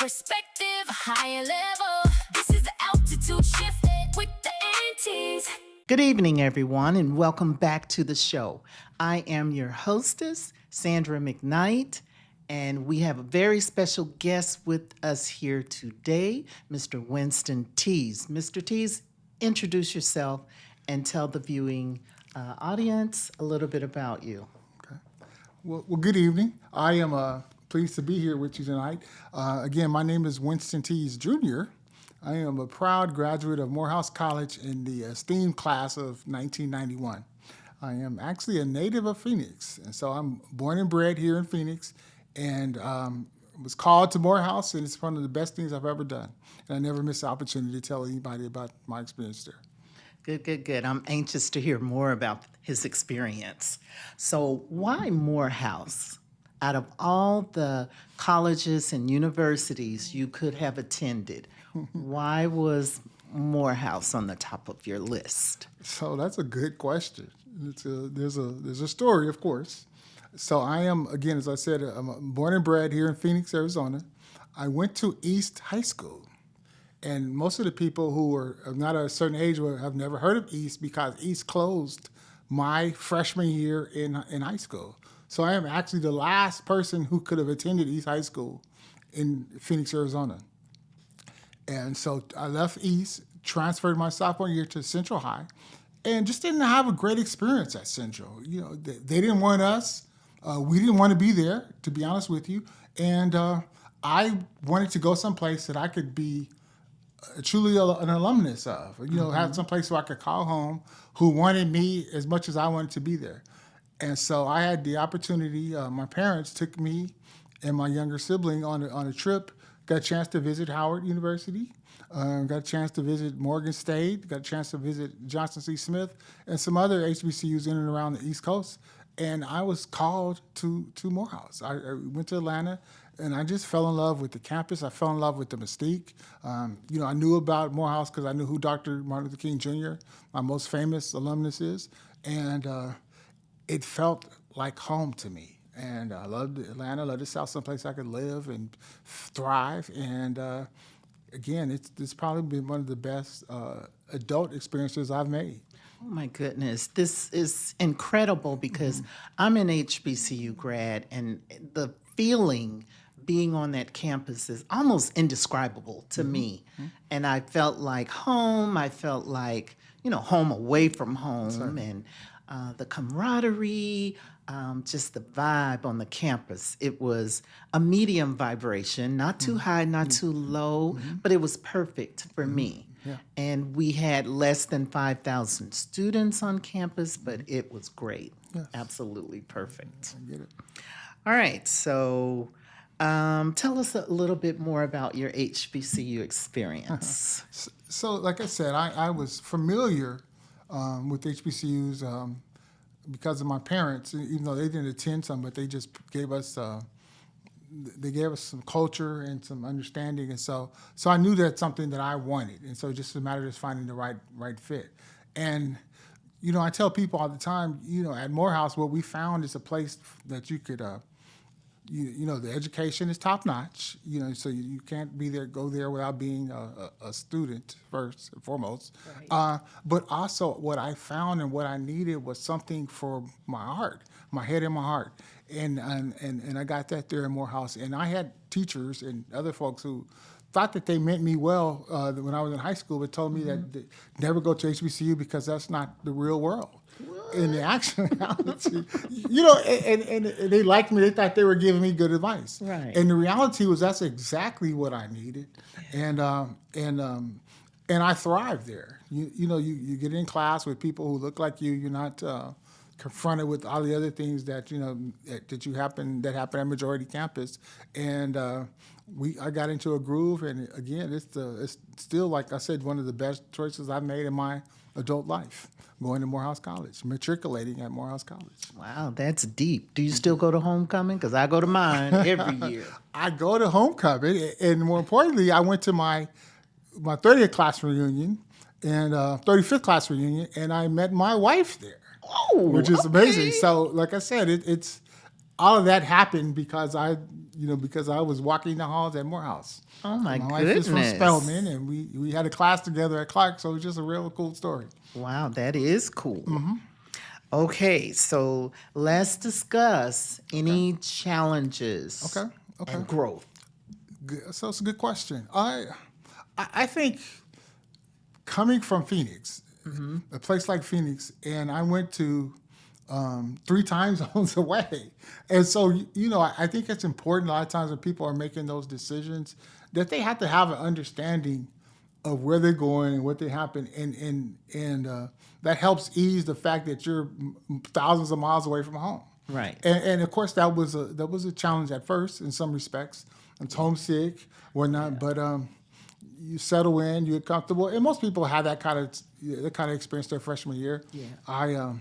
perspective, a higher level. This is the altitude shift with the antes. Good evening, everyone, and welcome back to the show. I am your hostess, Sandra McKnight, and we have a very special guest with us here today, Mr. Winston Tease. Mr. Tease, introduce yourself and tell the viewing audience a little bit about you. Well, good evening. I am pleased to be here with you tonight. Again, my name is Winston Tease, Jr. I am a proud graduate of Morehouse College in the esteemed class of 1991. I am actually a native of Phoenix, and so I'm born and bred here in Phoenix, and was called to Morehouse, and it's one of the best things I've ever done. And I never miss the opportunity to tell anybody about my experience there. Good. I'm anxious to hear more about his experience. So why Morehouse? Out of all the colleges and universities you could have attended, why was Morehouse on the top of your list? So that's a good question. There's a story, of course. So I am, again, as I said, I'm born and bred here in Phoenix, Arizona. I went to East High School. And most of the people who are not at a certain age have never heard of East because East closed my freshman year in high school. So I am actually the last person who could have attended East High School in Phoenix, Arizona. And so I left East, transferred my sophomore year to Central High, and just didn't have a great experience at Central. You know, they didn't want us. We didn't want to be there, to be honest with you. And I wanted to go someplace that I could be truly an alumnus of, have some place where I could call home, who wanted me as much as I wanted to be there. And so I had the opportunity, my parents took me and my younger sibling on a trip, got a chance to visit Howard University, got a chance to visit Morgan State, got a chance to visit Johnson C. Smith, and some other HBCUs in and around the East Coast. And I was called to Morehouse. I went to Atlanta, and I just fell in love with the campus. I fell in love with the mystique. I knew about Morehouse because I knew who Dr. Martin Luther King Jr., my most famous alumnus, is. And it felt like home to me. And I loved Atlanta, loved the South, someplace I could live and thrive. And again, it's probably been one of the best adult experiences I've made. Oh my goodness, this is incredible because I'm an HBCU grad, and the feeling being on that campus is almost indescribable to me. And I felt like home. I felt like, home away from home. Right. And the camaraderie, just the vibe on the campus. It was a medium vibration, not too high, not too low, but it was perfect for me. Yeah. And we had less than 5,000 students on campus, but it was great. Yes. Absolutely perfect. I get it. All right, so tell us a little bit more about your HBCU experience. So, like I said, I was familiar with HBCUs because of my parents, even though they didn't attend some, but they just gave us some culture and some understanding, and so I knew that's something that I wanted, and so it just a matter of finding the right fit. And I tell people all the time, at Morehouse, what we found is a place that you could, the education is top notch, so you can't go there without being a student first and foremost. Right. But also, what I found and what I needed was something for my heart, my head and my heart. And I got that there in Morehouse. And I had teachers and other folks who thought that they meant me well when I was in high school, but told me that never go to HBCU because that's not the real world. What? In the actual reality, and they liked me. They thought they were giving me good advice. Right. And the reality was that's exactly what I needed. Yeah. And I thrived there. You get in class with people who look like you. You're not confronted with all the other things that that happen at majority campus, and I got into a groove, and again, it's still, like I said, one of the best choices I've made in my adult life. Going to Morehouse College, matriculating at Morehouse College. Wow, that's deep. Do you still go to homecoming? Because I go to mine every year. I go to homecoming, and more importantly, I went to my 30th class reunion and 35th class reunion, and I met my wife there. Oh, which is amazing. So, like I said, it's all of that happened because because I was walking the halls at Morehouse. Oh my My wife is from goodness. Spelman, and we had a class together at Clark, so it was just a real cool story. Wow, that is cool. Okay, so let's discuss any challenges Okay. and growth. So it's a good question. I think coming from Phoenix, a place like Phoenix, and I went to 3 time zones away. And so, I think it's important a lot of times when people are making those decisions that they have to have an understanding of where they're going and what they happen. And that helps ease the fact that you're thousands of miles away from home. Right. And of course, that was a challenge at first in some respects. It's homesick, whatnot, but you settle in, you're comfortable, and most people have that kind of experience their freshman year. Yeah.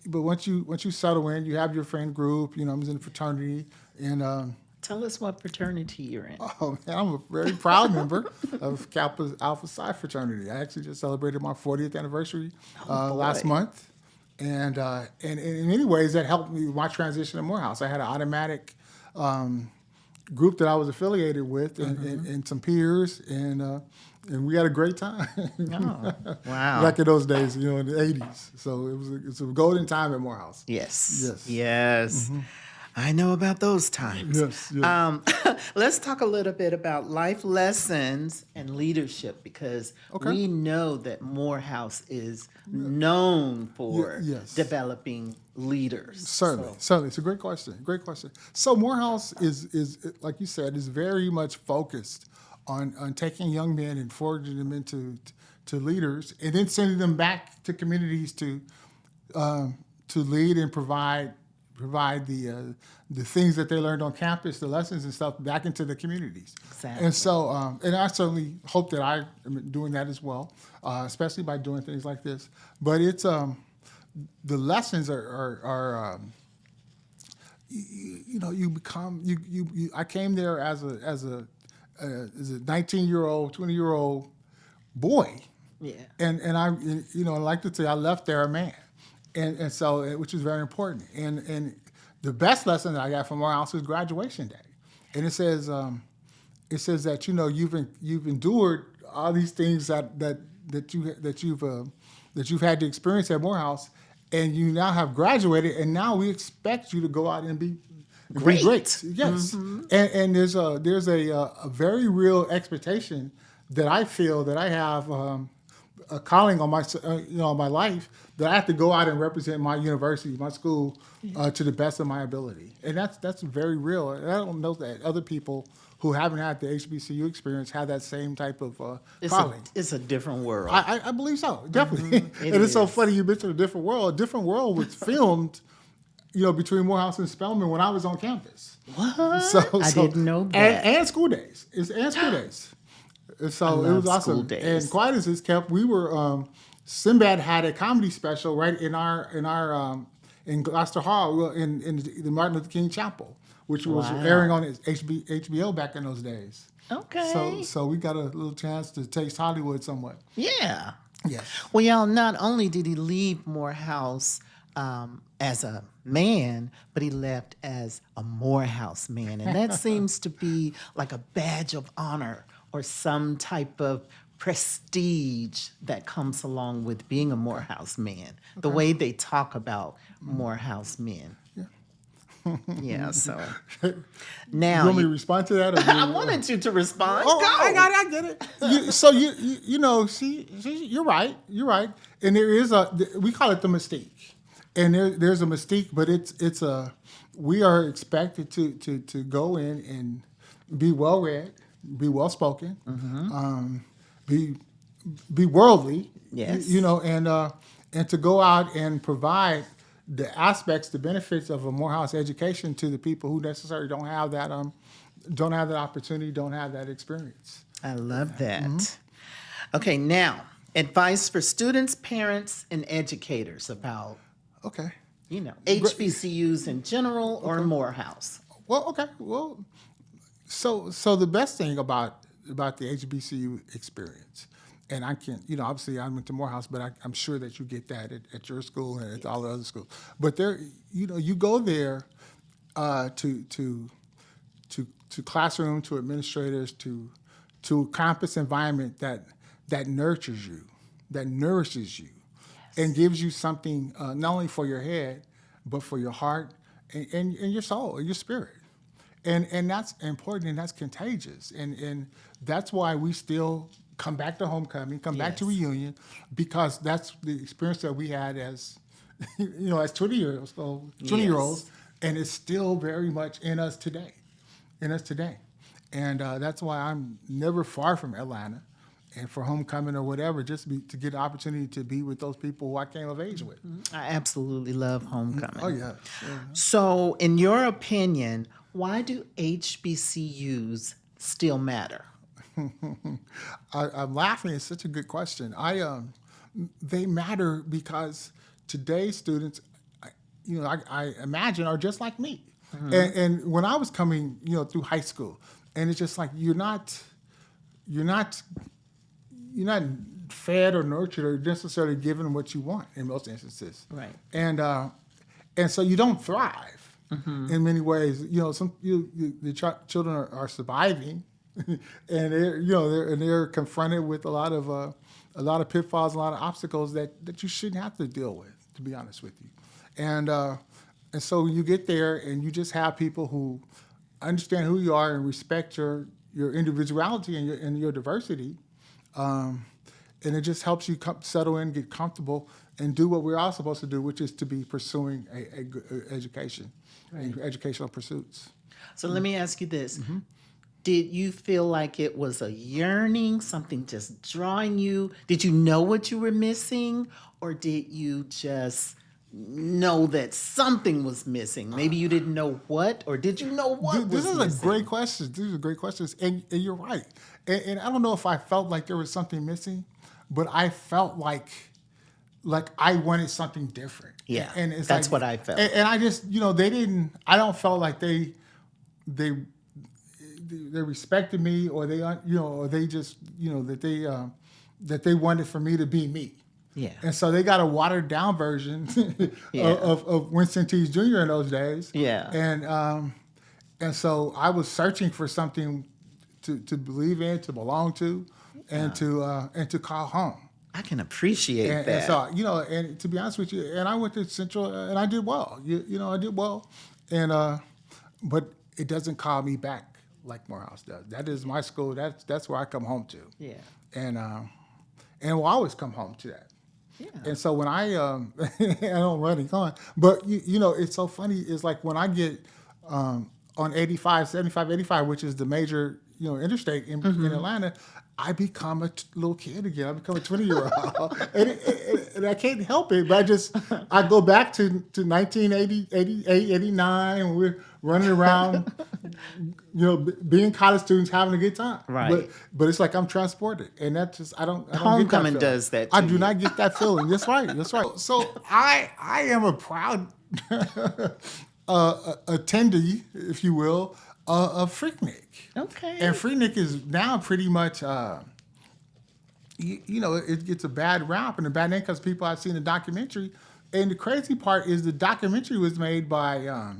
But once you settle in, you have your friend group. I was in a fraternity, and Tell us what fraternity you're in. oh man, I'm a very proud member of Kappa Alpha Psi fraternity. I actually just celebrated my 40th anniversary last boy. month, and in many ways that helped me with my transition to Morehouse. I had an automatic group that I was affiliated with, and some peers, and we had a great time. Oh, wow. Back in those days, in the 80s. So it's a golden time at Morehouse. Yes. Yes. I know about those times. Yes. Let's talk a little bit about life lessons and leadership, because we know that Morehouse is known for Yes. developing leaders. Certainly. It's a great question. So Morehouse is like you said, is very much focused on taking young men and forging them into leaders, and then sending them back to communities to lead and provide the things that they learned on campus, the lessons and stuff, back into the communities. Exactly. And so, and I certainly hope that I am doing that as well, especially by doing things like this. But it's the lessons are you become you. I came there as a 19-year-old, 20-year-old boy. Yeah. And I, I like to say I left there a man. And so, which is very important. And the best lesson that I got from Morehouse is graduation day. And it says that, you've endured all these things that you've had to experience at Morehouse, and you now have graduated, and now we expect you to go out and be Great. Yes. And there's a very real expectation that I feel that I have a calling on my life, that I have to go out and represent my university, my school, to the best of my ability, and that's very real. And I don't know that other people who haven't had the HBCU experience have that same type of calling. It's a different world. I believe so, definitely. And it's so funny you mentioned a different world. A different world was filmed, between Morehouse and Spelman when I was on campus. What? So I didn't know that. And school days. And school days. And so it was awesome. school days. And quiet as it's kept, we were Sinbad had a comedy special right in Gloucester Hall in the Martin Luther King Chapel, which was airing on HBO back in those days. Okay. So we got a little chance to taste Hollywood somewhat. Yeah. Yes. Well, y'all, not only did he leave Morehouse as a man, but he left as a Morehouse man. And that seems to be like a badge of honor or some type of prestige that comes along with being a Morehouse man. The way they talk about Morehouse men. Yeah, so now You want me to respond to that? Or I wanted you to respond. Oh, Go. I get it. So you're right. You're right. And there is we call it the mystique, and there's a mystique, but it's we are expected to go in and be well read, be well spoken, be worldly. Yes. And to go out and provide the aspects, the benefits of a Morehouse education to the people who necessarily don't have that opportunity, don't have that experience. I love that. Okay, now, advice for students, parents, and educators about, Okay. HBCUs in general or Morehouse. Well, okay. Well, so the best thing about the HBCU experience, and I can't, obviously I went to Morehouse, but I'm sure that you get that at your school and at all the other schools. But there, you go there to classroom, to administrators, to campus environment that nurtures you, that nourishes you, and gives you something not only for your head, but for your heart and your soul, and your spirit. And that's important, and that's contagious. And that's why we still come back to homecoming, come back to Yes. reunion, because that's the experience that we had as, as 20-year-olds, and it's still very much in us today. And that's why I'm never far from Atlanta, and for homecoming or whatever, to get the opportunity to be with those people who I came of age with. I absolutely love homecoming. Oh, yeah. So, in your opinion, why do HBCUs still matter? I'm laughing. It's such a good question. They matter because today's students, I imagine, are just like me. And when I was coming, through high school, and it's just like you're not fed or nurtured or necessarily given what you want in most instances. Right. And so you don't thrive in many ways. The children are surviving, and they're confronted with a lot of pitfalls, a lot of obstacles that you shouldn't have to deal with, to be honest with you. And so you get there, and you just have people who understand who you are and respect your individuality and your diversity. And it just helps you settle in, get comfortable, and do what we're all supposed to do, which is to be pursuing a good education, and educational pursuits. So let me ask you this. Did you feel like it was a yearning, something just drawing you? Did you know what you were missing? Or did you just know that something was missing? Maybe you didn't know what, or did you know what This was is missing? a great question. These are great questions, and you're right. And I don't know if I felt like there was something missing, but I felt like I wanted something different. Yeah, and it's that's like, what I felt. And I just, they didn't. I don't feel like they respected me, or or they just, that they wanted for me to be me. Yeah. And so they got a watered down version of Winston Tease Jr. in those days. Yeah. And so I was searching for something to believe in, to belong to, and to call home. I can appreciate that. And so, and to be honest with you, and I went to Central, and I did well. I did well, and but it doesn't call me back like Morehouse does. That is my school. That's where I come home to. Yeah. And will always come home to that. Yeah. And so when I don't run it on, but it's so funny. It's like when I get on 75, which is the major interstate in Atlanta, I become a little kid again. I become a 20-year-old, and I can't help it. But I go back to 1980, 88, 89, when we're running around, being college students, having a good time. Right. But it's like I'm transported, and that just I don't Homecoming get that does that I to do you. not get that feeling. That's right. So I am a proud attendee, if you will, of Freaknik. Okay. And Freaknik is now pretty much, it gets a bad rap and a bad name because people have seen the documentary. And the crazy part is the documentary was made by,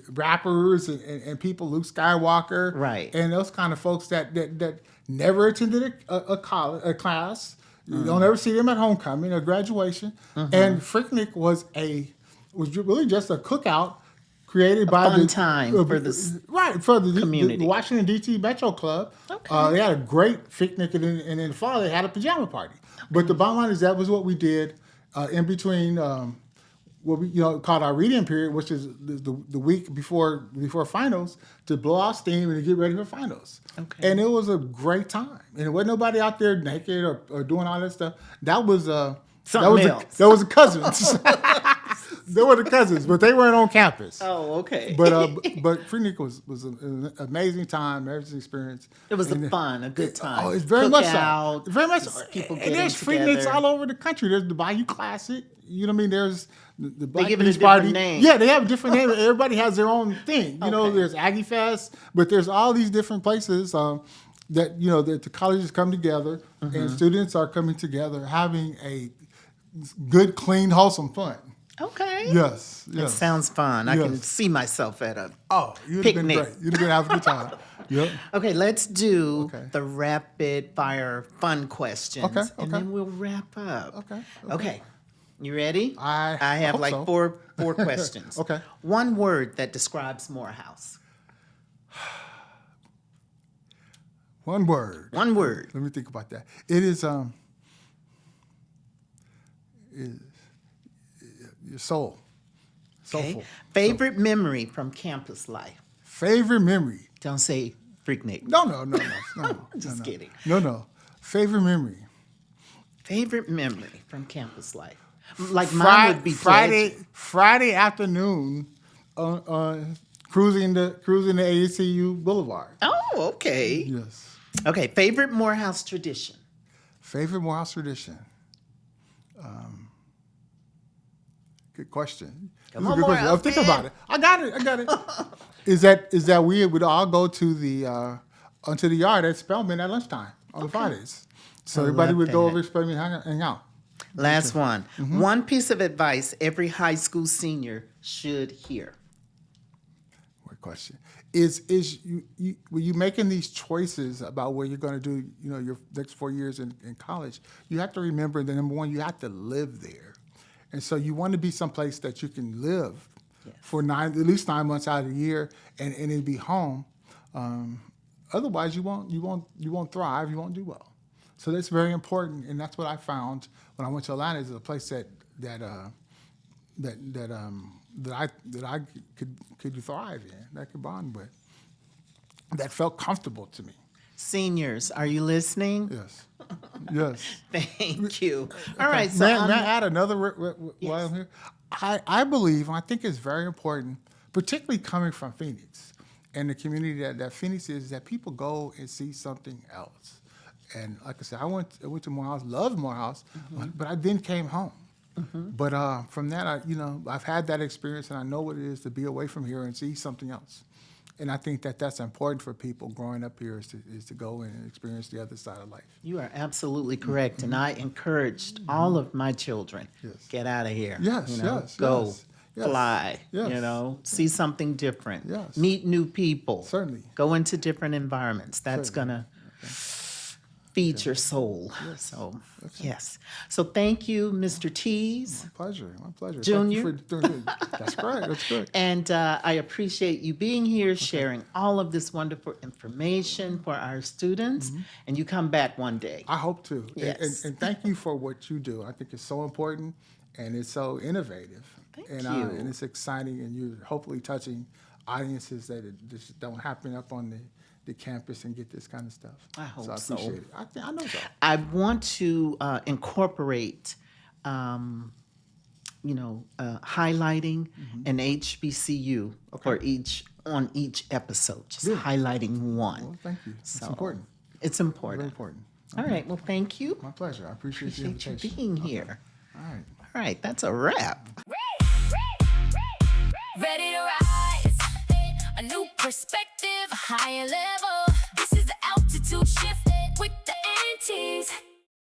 rappers and people, Luke Skywalker, Right. and those kind of folks that never attended a class. You don't ever see them at homecoming or graduation. And Freaknik was really just a cookout created by fun time for the community. the Washington D.C. Metro Club. Okay. They had a great picnic, and in the fall they had a pajama party. But the bottom line is that was what we did in between what we called our reading period, which is the week before finals, to blow off steam and to get ready for finals. Okay. And it was a great time, and there wasn't nobody out there naked or doing all that stuff. That was Something else. that was the cousins. They were the cousins, but they weren't on campus. Oh, okay. But Freaknik was an amazing time, amazing experience. It was a good time. Oh, it's very much so. Cookout, Very much so. people And getting there's together. Freakniks all over the country. There's the Bayou Classic. You know what I mean? There's the Black give it a Beach different Party. name. Yeah, they have a different name. Everybody has their own thing. Okay. There's Aggie Fest, but there's all these different places that the colleges come together and students are coming together, having a good, clean, wholesome fun. Okay. Yes, It yes. sounds fun. I can Yes. see myself at a. Oh, you'd have been Picnic. great. You'd have been having a good time. Yep. Okay, let's do Okay. the rapid fire fun questions, Okay, and okay. then we'll wrap up. Okay, Okay. You ready? I have hope like so. four questions. Okay. One word that describes Morehouse. One word. One word. Let me think about that. It is your soul. Okay. Soulful. Favorite memory from campus life. Favorite memory. Don't say freaknik. No. Just no. kidding. No. Favorite memory. Favorite memory from campus life. Like mine would be Friday afternoon, cruising the ACU Boulevard. Oh, okay. Yes. Okay. Favorite Morehouse tradition. Favorite Morehouse tradition. Good question. Come This is a on, good question. Morehouse, Think man. about it. I got it. Is that we would all go to the onto the yard at Spelman at lunchtime on Fridays. So everybody love would go that. over to Spelman and hang out. Last one. Mm-hmm. One piece of advice every high school senior should hear. Great question. Is you when you making these choices about what you're going to do, your next 4 years in college, you have to remember that number one, you have to live there, and so you want to be someplace that you can live for at least 9 months out of the year, and then be home. Otherwise, you won't thrive. You won't do well. So that's very important, and that's what I found when I went to Atlanta. Is a place that I could thrive in, that I could bond with, that felt comfortable to me. Seniors, are you listening? Yes. Thank you. All right. So May I add another while I'm here? I believe, and I think it's very important, particularly coming from Phoenix and the community that Phoenix is, that people go and see something else. And like I said, I went to Morehouse, loved Morehouse, but I then came home. But from that, I've had that experience, and I know what it is to be away from here and see something else. And I think that's important for people growing up here is to go and experience the other side of life. you are absolutely correct, and I encouraged all of my children get out of here. Yes, go yes, fly. yes. See something different. Yes. Meet new people. Certainly. Go into different environments. That's Certainly. gonna feed your soul. So yes. So thank you, Mr. Tease. My pleasure. Junior. Thank you for doing it. That's great. That's good. And I appreciate you being here, sharing all of this wonderful information for our students. And you come back one day. I hope to. Yes. And thank you for what you do. I think it's so important, and it's so innovative. Thank and, you. And it's exciting, and you're hopefully touching audiences that just don't happen up on the campus and get this kind of stuff. I hope so. I so. appreciate it. I know so. I want to incorporate, highlighting an HBCU on each episode, just highlighting one. Well, thank you. It's So, important. It's important. Very important. All right. Well, thank you. My pleasure. I appreciate the Appreciate you invitation. being here. All right. All right. That's a wrap. Ready to rise, a new perspective, a higher level. This is the altitude shift.